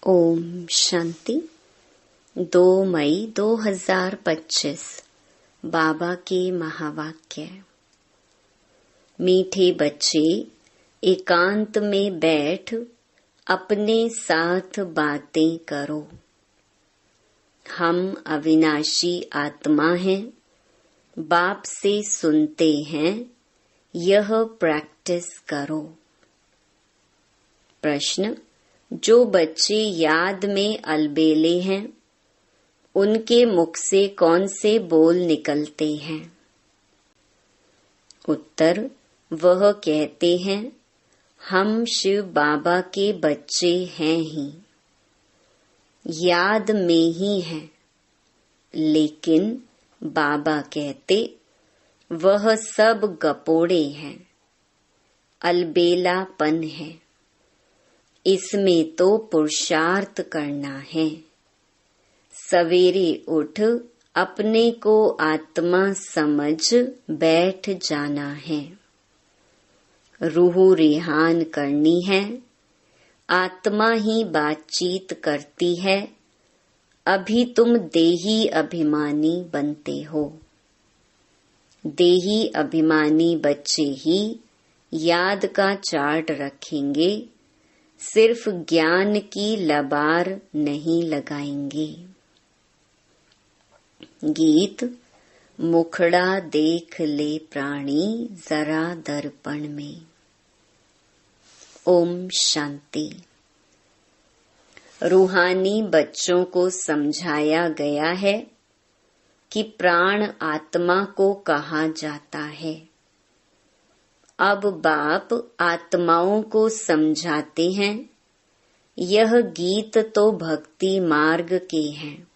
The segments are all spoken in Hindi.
ओम शांति। 2 मई 2025 बाबा के महावाक्य। मीठे बच्चे, एकांत में बैठ अपने साथ बातें करो। हम अविनाशी आत्मा हैं, बाप से सुनते हैं, यह प्रैक्टिस करो। प्रश्न: जो बच्चे याद में अलबेले हैं, उनके मुख से कौन से बोल निकलते हैं? उत्तर: वह कहते हैं, हम शिव बाबा के बच्चे हैं ही, याद में ही हैं। लेकिन बाबा कहते, वह सब गपोड़े हैं, अलबेलापन है। इसमें तो पुरुषार्थ करना है। सवेरे उठ अपने को आत्मा समझ बैठ जाना है। रूह रिहान करनी है। आत्मा ही बातचीत करती है। अभी तुम देही अभिमानी बनते हो। देही अभिमानी बच्चे ही याद का चार्ट रखेंगे, सिर्फ ज्ञान की लबार नहीं लगाएंगे। गीत: मुखड़ा देख ले प्राणी जरा दर्पण में। ओम शांति। रूहानी बच्चों को समझाया गया है कि प्राण आत्मा को कहा जाता है। अब बाप आत्माओं को समझाते हैं, यह गीत तो भक्ति मार्ग के हैं।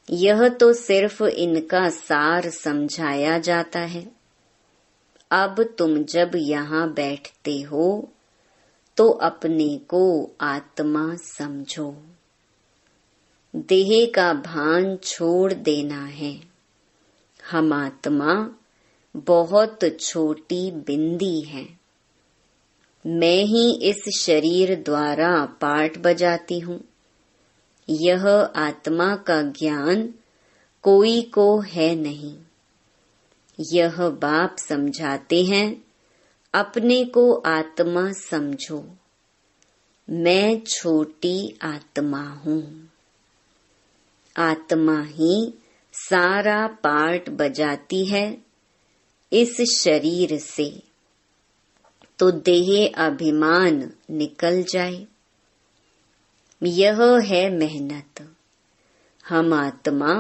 यह तो सिर्फ इनका सार समझाया जाता है। अब तुम जब यहाँ बैठते हो तो अपने को आत्मा समझो। देह का भान छोड़ देना है। हम आत्मा बहुत छोटी बिंदी है। मैं ही इस शरीर द्वारा पाठ बजाती हूँ। यह आत्मा का ज्ञान कोई को है नहीं। यह बाप समझाते हैं, अपने को आत्मा समझो। मैं छोटी आत्मा हूँ। आत्मा ही सारा पाठ बजाती है इस शरीर से, तो देह अभिमान निकल जाए। यह है मेहनत। हम आत्मा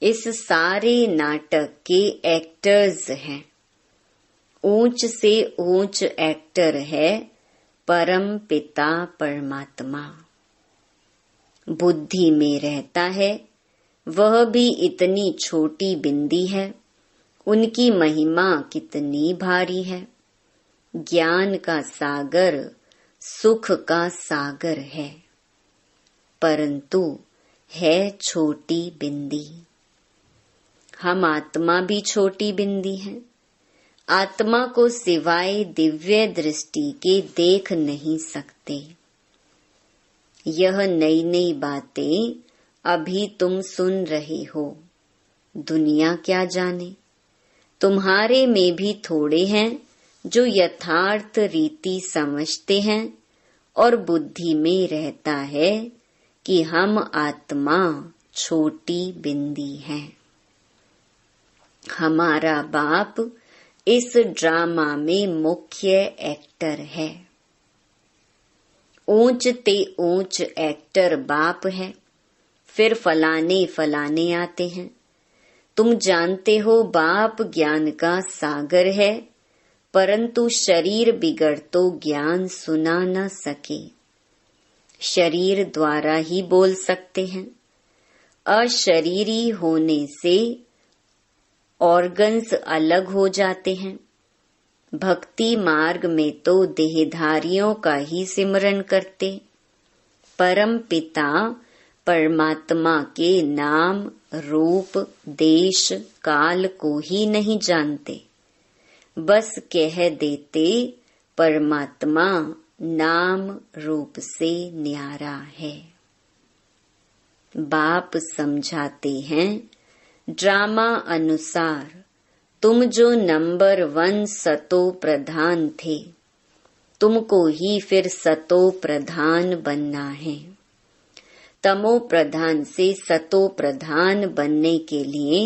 इस सारे नाटक के एक्टर्स हैं। ऊंच से ऊंच एक्टर है परम पिता परमात्मा। बुद्धि में रहता है, वह भी इतनी छोटी बिंदी है। उनकी महिमा कितनी भारी है। ज्ञान का सागर सुख का सागर है, परंतु है छोटी बिंदी। हम आत्मा भी छोटी बिंदी हैं। आत्मा को सिवाय दिव्य दृष्टि के देख नहीं सकते। यह नई नई बातें अभी तुम सुन रहे हो। दुनिया क्या जाने। तुम्हारे में भी थोड़े हैं जो यथार्थ रीति समझते हैं और बुद्धि में रहता है कि हम आत्मा छोटी बिंदी हैं। हमारा बाप इस ड्रामा में मुख्य एक्टर है। ऊंच ते ऊंच एक्टर बाप है, फिर फलाने फलाने आते हैं। तुम जानते हो बाप ज्ञान का सागर है, परंतु शरीर बिगड़ तो ज्ञान सुना न सके। शरीर द्वारा ही बोल सकते हैं। अशरीरी होने से ऑर्गन्स अलग हो जाते हैं। भक्ति मार्ग में तो देहधारियों का ही सिमरन करते। परम पिता परमात्मा के नाम, रूप, देश, काल को ही नहीं जानते। बस कह देते परमात्मा नाम रूप से न्यारा है। बाप समझाते हैं, ड्रामा अनुसार तुम जो नंबर 1 सतो प्रधान थे, तुमको ही फिर सतो प्रधान बनना है। तमो प्रधान से सतो प्रधान बनने के लिए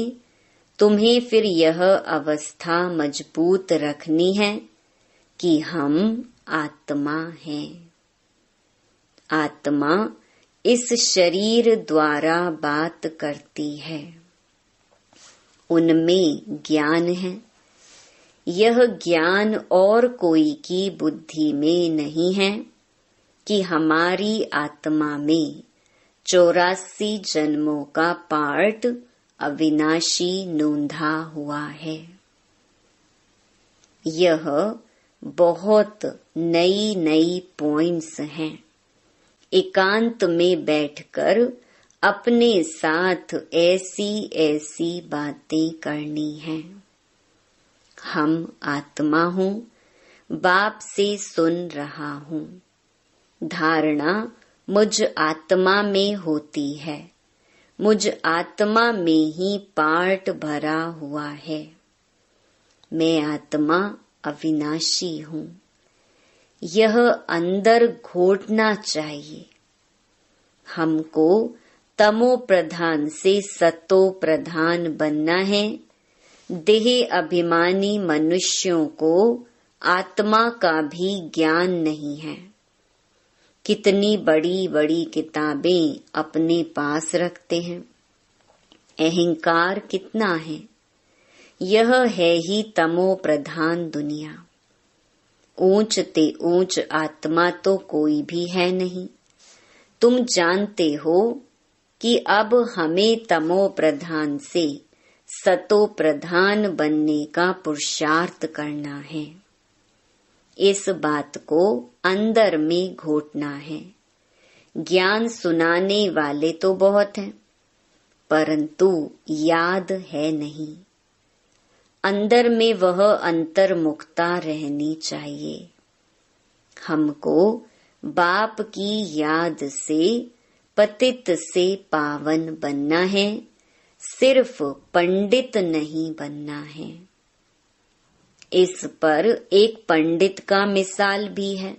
तुम्हें फिर यह अवस्था मजबूत रखनी है कि हम आत्मा हैं। आत्मा इस शरीर द्वारा बात करती है, उनमें ज्ञान है। यह ज्ञान और कोई की बुद्धि में नहीं है कि हमारी आत्मा में 84 जन्मों का पार्ट अविनाशी नोंधा हुआ है। यह बहुत नई नई पॉइंट्स हैं। एकांत में बैठकर अपने साथ ऐसी ऐसी बातें करनी हैं। हम आत्मा हूँ, बाप से सुन रहा हूँ। धारणा मुझ आत्मा में होती है, मुझ आत्मा में ही पार्ट भरा हुआ है। मैं आत्मा अविनाशी हूँ। यह अंदर घोटना चाहिए। हमको तमो प्रधान से सतो प्रधान बनना है। देह अभिमानी मनुष्यों को आत्मा का भी ज्ञान नहीं है। कितनी बड़ी बड़ी किताबें अपने पास रखते हैं। अहंकार कितना है। यह है ही तमो प्रधान दुनिया। ऊंच ते ऊंच आत्मा तो कोई भी है नहीं। तुम जानते हो कि अब हमें तमो प्रधान से सतो प्रधान बनने का पुरुषार्थ करना है। इस बात को अंदर में घोटना है। ज्ञान सुनाने वाले तो बहुत हैं, परंतु याद है नहीं। अंदर में वह अंतर्मुखता रहनी चाहिए। हमको बाप की याद से पतित से पावन बनना है, सिर्फ पंडित नहीं बनना है। इस पर एक पंडित का मिसाल भी है।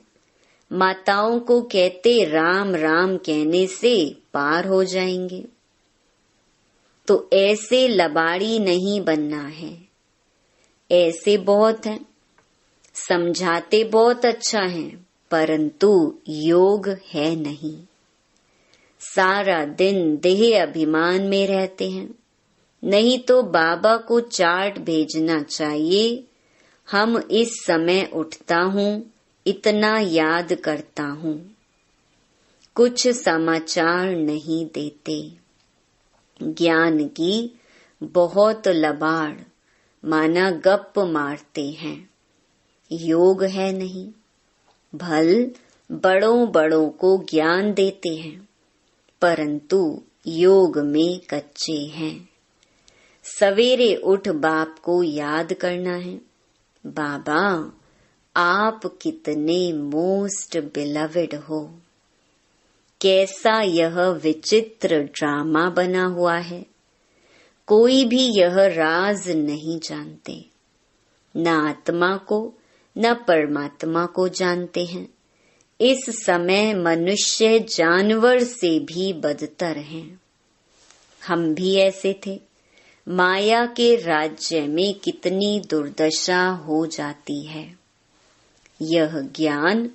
माताओं को कहते राम राम कहने से पार हो जाएंगे, तो ऐसे लबाड़ी नहीं बनना है। ऐसे बहुत हैं, समझाते बहुत अच्छा है, परंतु योग है नहीं। सारा दिन देह अभिमान में रहते हैं। नहीं तो बाबा को चार्ट भेजना चाहिए। हम इस समय उठता हूँ, इतना याद करता हूँ। कुछ समाचार नहीं देते। ज्ञान की बहुत लबाड़, माना गप मारते हैं। योग है नहीं। भल बड़ों बड़ों को ज्ञान देते हैं, परंतु योग में कच्चे हैं। सवेरे उठ बाप को याद करना है। बाबा, आप कितने मोस्ट बिलवेड हो। कैसा यह विचित्र ड्रामा बना हुआ है। कोई भी यह राज नहीं जानते। न आत्मा को न परमात्मा को जानते हैं। इस समय मनुष्य जानवर से भी बदतर हैं। हम भी ऐसे थे। माया के राज्य में कितनी दुर्दशा हो जाती है। यह ज्ञान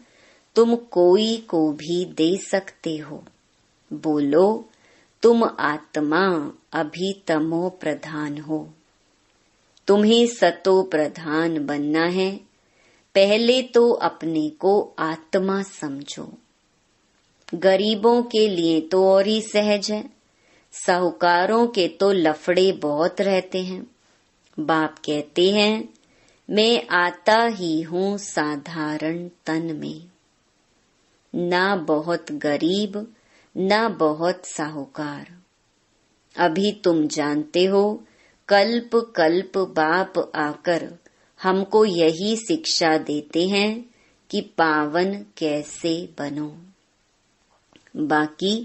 तुम कोई को भी दे सकते हो। बोलो, तुम आत्मा अभी तमो प्रधान हो। तुम्हें सतो प्रधान बनना है। पहले तो अपने को आत्मा समझो। गरीबों के लिए तो और ही सहज है। साहूकारों के तो लफड़े बहुत रहते हैं। बाप कहते हैं, मैं आता ही हूँ साधारण तन में। ना बहुत गरीब, ना बहुत साहूकार। अभी तुम जानते हो, कल्प कल्प बाप आकर हमको यही शिक्षा देते हैं कि पावन कैसे बनो। बाकी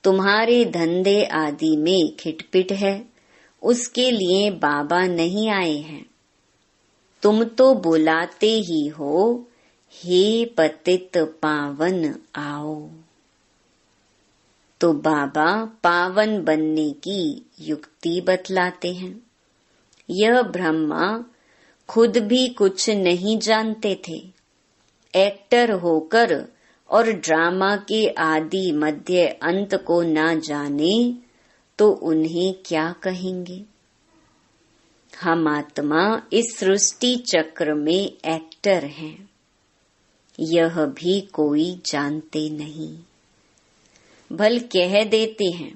तुम्हारे धंधे आदि में खिटपिट है, उसके लिए बाबा नहीं आए हैं। तुम तो बुलाते ही हो, हे पतित पावन आओ। तो बाबा पावन बनने की युक्ति बतलाते हैं। यह ब्रह्मा खुद भी कुछ नहीं जानते थे। एक्टर होकर और ड्रामा के आदि मध्य अंत को ना जाने तो उन्हें क्या कहेंगे। हम आत्मा इस सृष्टि चक्र में एक्टर हैं, यह भी कोई जानते नहीं। भल कह देते हैं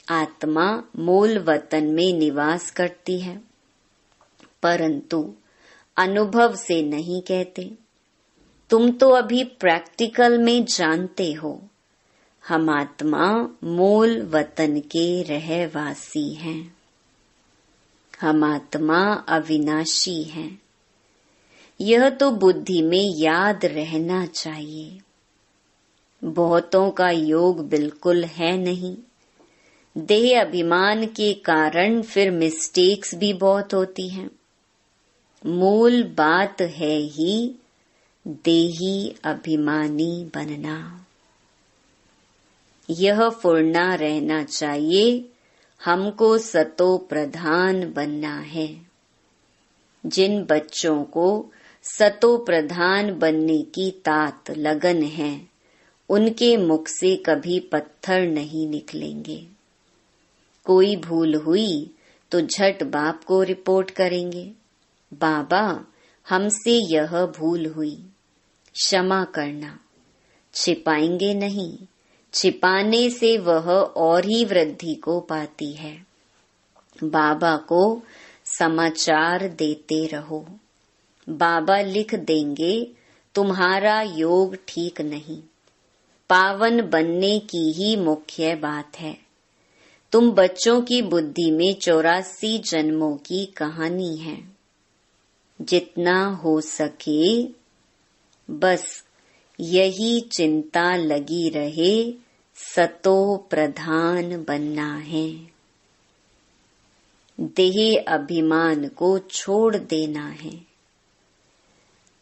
आत्मा मूल वतन में निवास करती है, परंतु अनुभव से नहीं कहते। तुम तो अभी प्रैक्टिकल में जानते हो, हम आत्मा मूल वतन के रहवासी हैं। हम आत्मा अविनाशी हैं। यह तो बुद्धि में याद रहना चाहिए। बहुतों का योग बिल्कुल है नहीं। देह अभिमान के कारण फिर मिस्टेक्स भी बहुत होती हैं। मूल बात है ही देही अभिमानी बनना। यह फुरना रहना चाहिए। हमको सतो प्रधान बनना है। जिन बच्चों को सतो प्रधान बनने की तात लगन है, उनके मुख से कभी पत्थर नहीं निकलेंगे। कोई भूल हुई तो झट बाप को रिपोर्ट करेंगे, बाबा हमसे यह भूल हुई, क्षमा करना। छिपाएंगे नहीं, छिपाने से वह और ही वृद्धि को पाती है। बाबा को समाचार देते रहो। बाबा लिख देंगे तुम्हारा योग ठीक नहीं। पावन बनने की ही मुख्य बात है। तुम बच्चों की बुद्धि में 84 जन्मों की कहानी है। जितना हो सके बस यही चिंता लगी रहे, सतो प्रधान बनना है। देह अभिमान को छोड़ देना है।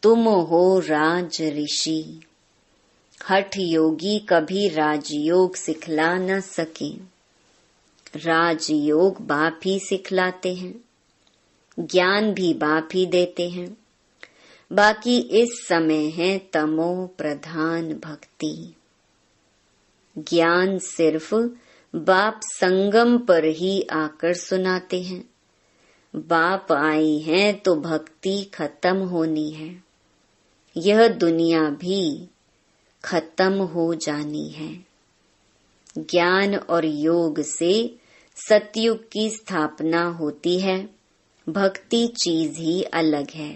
तुम हो राज ऋषि। हठ योगी कभी राजयोग सिखला न सके। राजयोग बाप ही सिखलाते हैं, ज्ञान भी बाप ही देते हैं। बाकी इस समय है तमो प्रधान भक्ति। ज्ञान सिर्फ बाप संगम पर ही आकर सुनाते हैं। बाप आई हैं तो भक्ति खत्म होनी है। यह दुनिया भी खत्म हो जानी है। ज्ञान और योग से सतयुग की स्थापना होती है। भक्ति चीज ही अलग है।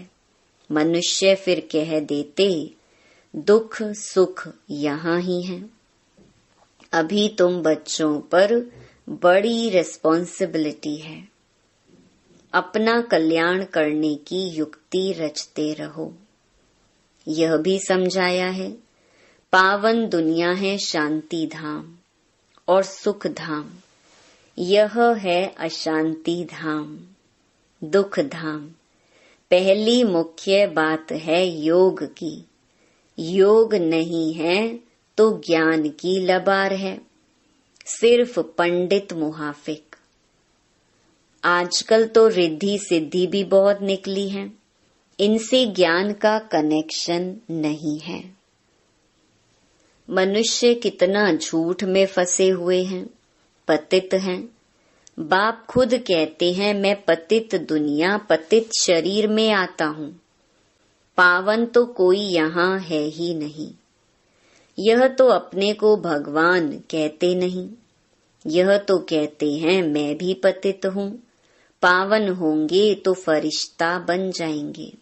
मनुष्य फिर कह देते दुख सुख यहाँ ही है। अभी तुम बच्चों पर बड़ी रिस्पॉन्सिबिलिटी है। अपना कल्याण करने की युक्ति रचते रहो। यह भी समझाया है, पावन दुनिया है शांति धाम और सुख धाम। यह है अशांति धाम, दुख धाम। पहली मुख्य बात है योग की। योग नहीं है तो ज्ञान की लबार है, सिर्फ पंडित मुहाफिक। आजकल तो रिद्धि सिद्धि भी बहुत निकली है, इनसे ज्ञान का कनेक्शन नहीं है। मनुष्य कितना झूठ में फंसे हुए हैं, पतित हैं। बाप खुद कहते हैं मैं पतित दुनिया पतित शरीर में आता हूँ। पावन तो कोई यहाँ है ही नहीं। यह तो अपने को भगवान कहते नहीं। यह तो कहते हैं मैं भी पतित हूँ, पावन होंगे तो फरिश्ता बन जाएंगे।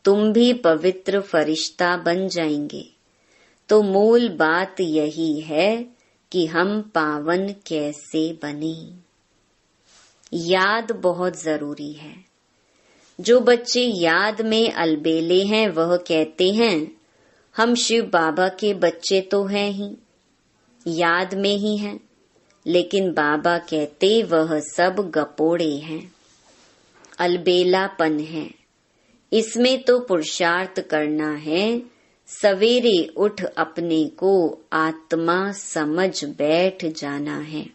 तुम भी पवित्र फरिश्ता बन जाएंगे। तो मूल बात यही है कि हम पावन कैसे बने। याद बहुत जरूरी है। जो बच्चे याद में अलबेले हैं वह कहते हैं हम शिव बाबा के बच्चे तो हैं ही, याद में ही हैं, लेकिन बाबा कहते वह सब गपोड़े हैं, अलबेलापन है। इसमें तो पुरुषार्थ करना है, सवेरे उठ अपने को आत्मा समझ बैठ जाना है,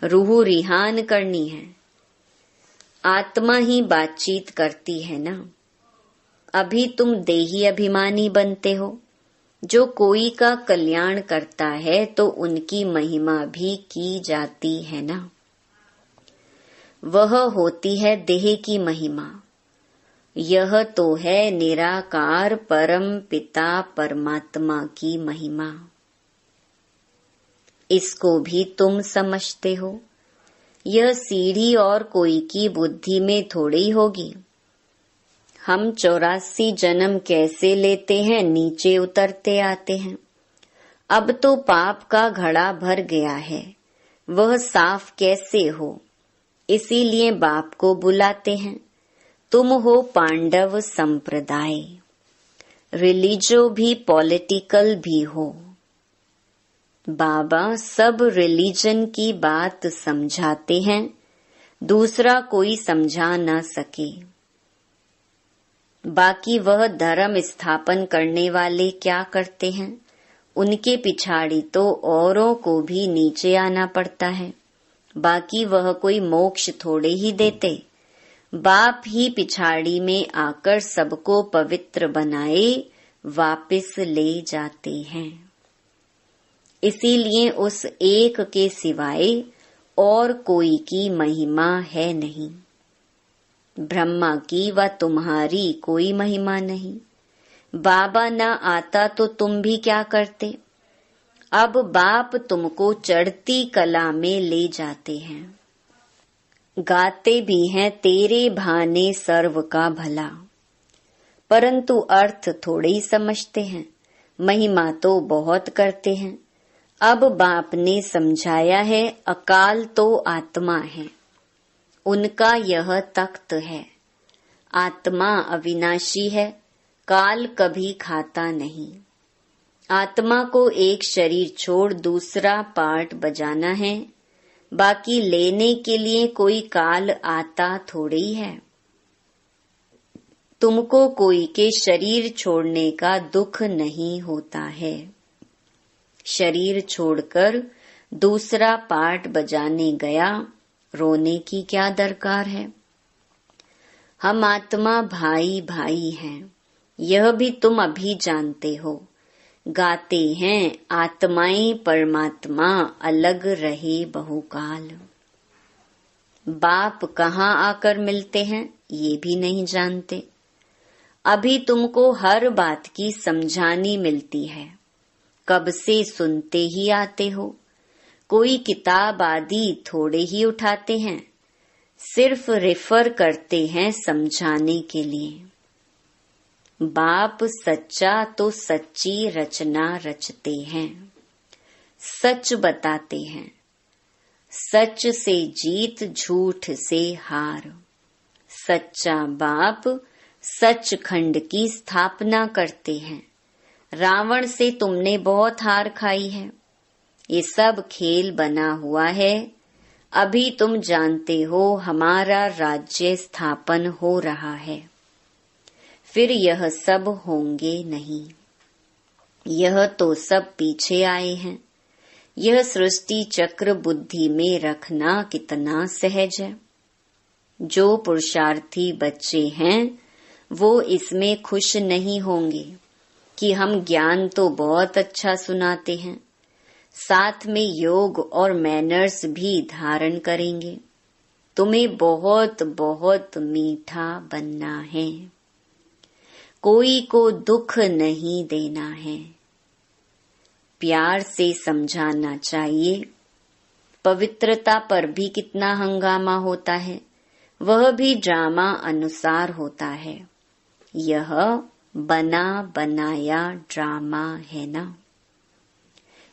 रूह रिहान करनी है। आत्मा ही बातचीत करती है ना। अभी तुम देही अभिमानी बनते हो। जो कोई का कल्याण करता है तो उनकी महिमा भी की जाती है ना। वह होती है देह की महिमा। यह तो है निराकार परम पिता परमात्मा की महिमा। इसको भी तुम समझते हो। यह सीढ़ी और कोई की बुद्धि में थोड़ी होगी। हम 84 जन्म कैसे लेते हैं, नीचे उतरते आते हैं। अब तो पाप का घड़ा भर गया है, वह साफ कैसे हो। इसीलिए बाप को बुलाते हैं। तुम हो पांडव संप्रदाय, रिलीजो भी पॉलिटिकल भी हो। बाबा सब रिलीजन की बात समझाते हैं, दूसरा कोई समझा न सके। बाकी वह धर्म स्थापन करने वाले क्या करते हैं, उनके पिछाड़ी तो औरों को भी नीचे आना पड़ता है। बाकी वह कोई मोक्ष थोड़े ही देते। बाप ही पिछाड़ी में आकर सबको पवित्र बनाए वापस ले जाते हैं। इसीलिए उस एक के सिवाय और कोई की महिमा है नहीं। ब्रह्मा की व तुम्हारी कोई महिमा नहीं। बाबा न आता तो तुम भी क्या करते। अब बाप तुमको चढ़ती कला में ले जाते हैं। गाते भी हैं तेरे भाने सर्व का भला, परंतु अर्थ थोड़े ही समझते हैं। महिमा तो बहुत करते हैं। अब बाप ने समझाया है अकाल तो आत्मा है, उनका यह तख्त है। आत्मा अविनाशी है, काल कभी खाता नहीं। आत्मा को एक शरीर छोड़ दूसरा पार्ट बजाना है, बाकी लेने के लिए कोई काल आता थोड़ी है। तुमको कोई के शरीर छोड़ने का दुख नहीं होता है। शरीर छोड़कर दूसरा पार्ट बजाने गया, रोने की क्या दरकार है। हम आत्मा भाई भाई हैं, यह भी तुम अभी जानते हो। गाते हैं आत्माएं परमात्मा अलग रहे बहुकाल। बाप कहाँ आकर मिलते हैं ये भी नहीं जानते। अभी तुमको हर बात की समझानी मिलती है, कब से सुनते ही आते हो। कोई किताब आदि थोड़े ही उठाते हैं, सिर्फ रेफर करते हैं समझाने के लिए। बाप सच्चा तो सच्ची रचना रचते हैं, सच बताते हैं। सच से जीत, झूठ से हार। सच्चा बाप सचखंड की स्थापना करते हैं। रावण से तुमने बहुत हार खाई है। ये सब खेल बना हुआ है। अभी तुम जानते हो हमारा राज्य स्थापन हो रहा है, फिर यह सब होंगे नहीं। यह तो सब पीछे आए हैं। यह सृष्टि चक्र बुद्धि में रखना कितना सहज है। जो पुरुषार्थी बच्चे हैं वो इसमें खुश नहीं होंगे कि हम ज्ञान तो बहुत अच्छा सुनाते हैं, साथ में योग और मैनर्स भी धारण करेंगे। तुम्हें बहुत बहुत मीठा बनना है, कोई को दुख नहीं देना है, प्यार से समझाना चाहिए। पवित्रता पर भी कितना हंगामा होता है, वह भी ड्रामा अनुसार होता है। यह बना बनाया ड्रामा है ना।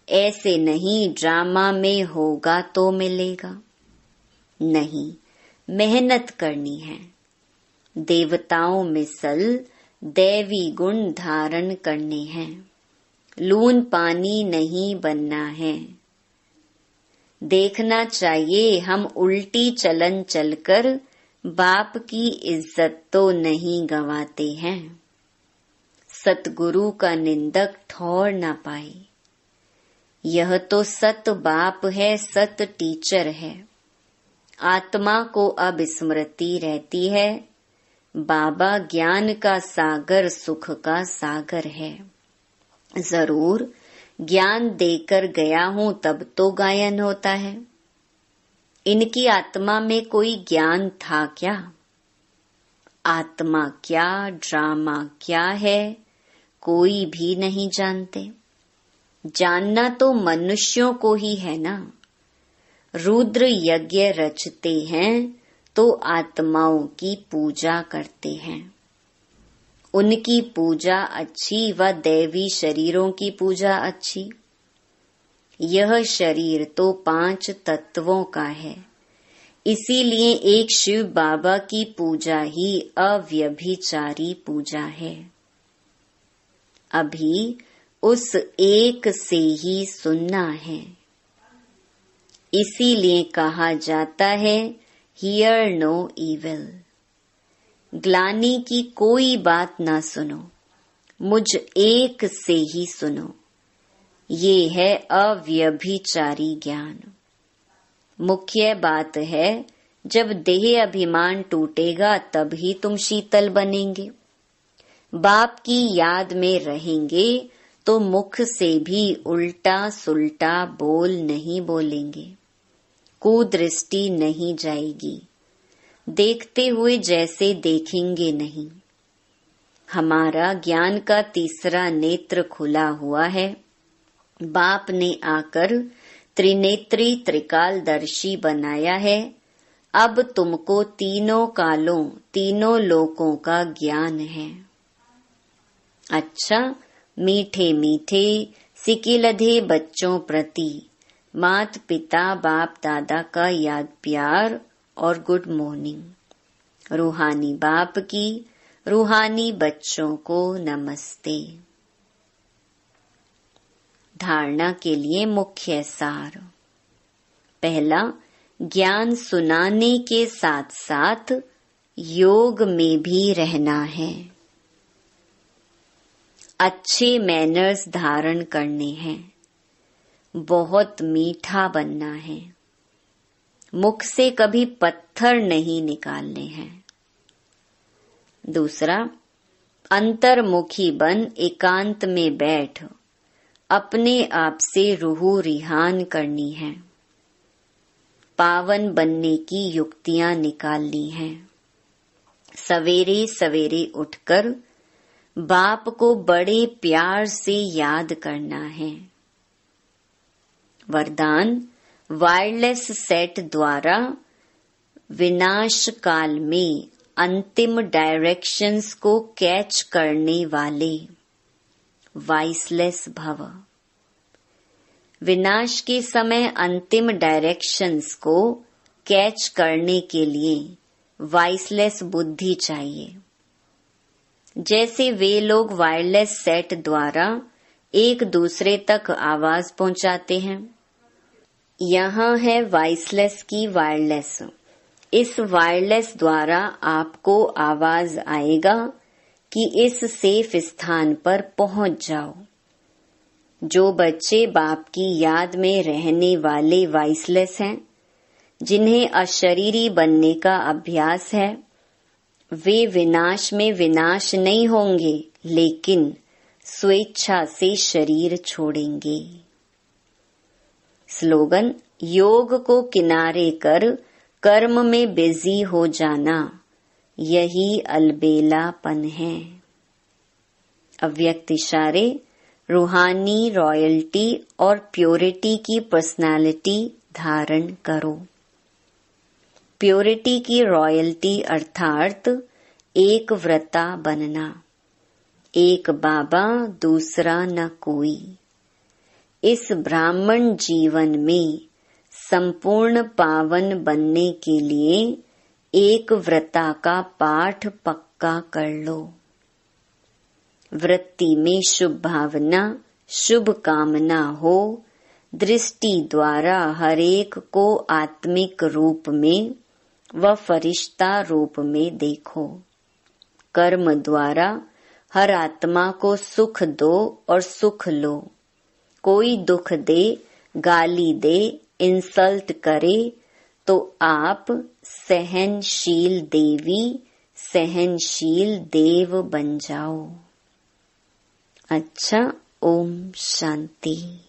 ऐसे नहीं ड्रामा में होगा तो मिलेगा, नहीं, मेहनत करनी है। देवताओं मिसल दैवी गुण धारण करने हैं। लून पानी नहीं बनना है। देखना चाहिए हम उल्टी चलन चलकर बाप की इज्जत तो नहीं गंवाते हैं। सतगुरु का निंदक ठौर न पाए। यह तो सत बाप है, सत टीचर है। आत्मा को अब स्मृति रहती है। बाबा ज्ञान का सागर सुख का सागर है। जरूर ज्ञान देकर गया हूँ तब तो गायन होता है। इनकी आत्मा में कोई ज्ञान था क्या? आत्मा क्या, ड्रामा क्या है, कोई भी नहीं जानते। जानना तो मनुष्यों को ही है ना। रुद्र यज्ञ रचते हैं तो आत्माओं की पूजा करते हैं। उनकी पूजा अच्छी व दैवी शरीरों की पूजा अच्छी। यह शरीर तो 5 तत्वों का है। इसीलिए एक शिव बाबा की पूजा ही अव्यभिचारी पूजा है। अभी उस एक से ही सुनना है। इसीलिए कहा जाता है हियर नो इविल। ग्लानि की कोई बात ना सुनो, मुझ एक से ही सुनो। ये है अव्यभिचारी ज्ञान। मुख्य बात है जब देह अभिमान टूटेगा तब ही तुम शीतल बनेंगे। बाप की याद में रहेंगे तो मुख से भी उल्टा सुल्टा बोल नहीं बोलेंगे। कुदृष्टि नहीं जाएगी। देखते हुए जैसे देखेंगे नहीं। हमारा ज्ञान का तीसरा नेत्र खुला हुआ है। बाप ने आकर त्रिनेत्री त्रिकालदर्शी बनाया है। अब तुमको तीनों कालों तीनों लोकों का ज्ञान है। अच्छा, मीठे मीठे सिकिलधे बच्चों प्रति मात पिता बाप दादा का याद प्यार और गुड मॉर्निंग। रूहानी बाप की रूहानी बच्चों को नमस्ते। धारणा के लिए मुख्य सार। पहला, ज्ञान सुनाने के साथ साथ योग में भी रहना है। अच्छे मैनर्स धारण करने हैं। बहुत मीठा बनना है। मुख से कभी पत्थर नहीं निकालने हैं। दूसरा, अंतर्मुखी बन एकांत में बैठ अपने आप से रूह रिहान करनी है। पावन बनने की युक्तियां निकालनी हैं। सवेरे सवेरे उठकर बाप को बड़े प्यार से याद करना है। वरदान, वायरलेस सेट द्वारा विनाश काल में अंतिम डायरेक्शंस को कैच करने वाले वाइसलेस भव। विनाश के समय अंतिम डायरेक्शंस को कैच करने के लिए वाइसलेस बुद्धि चाहिए। जैसे वे लोग वायरलेस सेट द्वारा एक दूसरे तक आवाज पहुंचाते हैं। यहाँ है वाइसलेस की वायरलेस। इस वायरलेस द्वारा आपको आवाज आएगा कि इस सेफ स्थान पर पहुंच जाओ। जो बच्चे बाप की याद में रहने वाले वाइसलेस हैं, जिन्हें अशरीरी बनने का अभ्यास है, वे विनाश में विनाश नहीं होंगे, लेकिन स्वेच्छा से शरीर छोड़ेंगे। स्लोगन, योग को किनारे कर कर्म में बिजी हो जाना, यही अलबेलापन है। अव्यक्त इशारे, रूहानी रॉयल्टी और प्योरिटी की पर्सनालिटी धारण करो। प्योरिटी की रॉयल्टी अर्थात एक व्रता बनना। एक बाबा दूसरा न कोई। इस ब्राह्मण जीवन में संपूर्ण पावन बनने के लिए एक व्रता का पाठ पक्का कर लो। वृत्ति में शुभ भावना, शुभ कामना हो। दृष्टि द्वारा हरेक को आत्मिक रूप में व फरिश्ता रूप में देखो। कर्म द्वारा हर आत्मा को सुख दो और सुख लो। कोई दुख दे, गाली दे, इंसल्ट करे तो आप सहनशील देवी, सहनशील देव बन जाओ। अच्छा, ओम शांति।